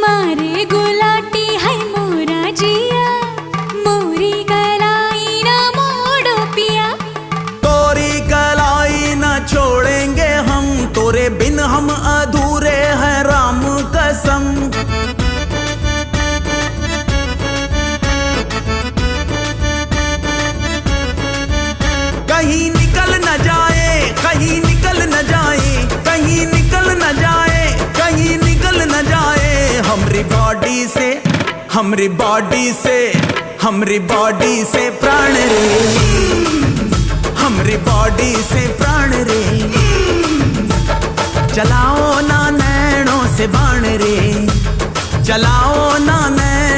मारे गुलाटी है मोरा जिया, मोरी कलाई ना मोड़ो पिया। तोरी कलाई ना छोड़ेंगे हम, तोरे बिन हम अधूरे हैं राम कसम। कहीं निकल न जाए, कहीं निकल न जाए, कहीं निकल न जाए, कहीं निकल न जाए हमरी बॉडी से, हमरी बॉडी से, हमरी बॉडी से प्राण रे, हमरी बॉडी से प्राण रे। चलाओ ना नैनों से बाण रे, चलाओ ना नैनों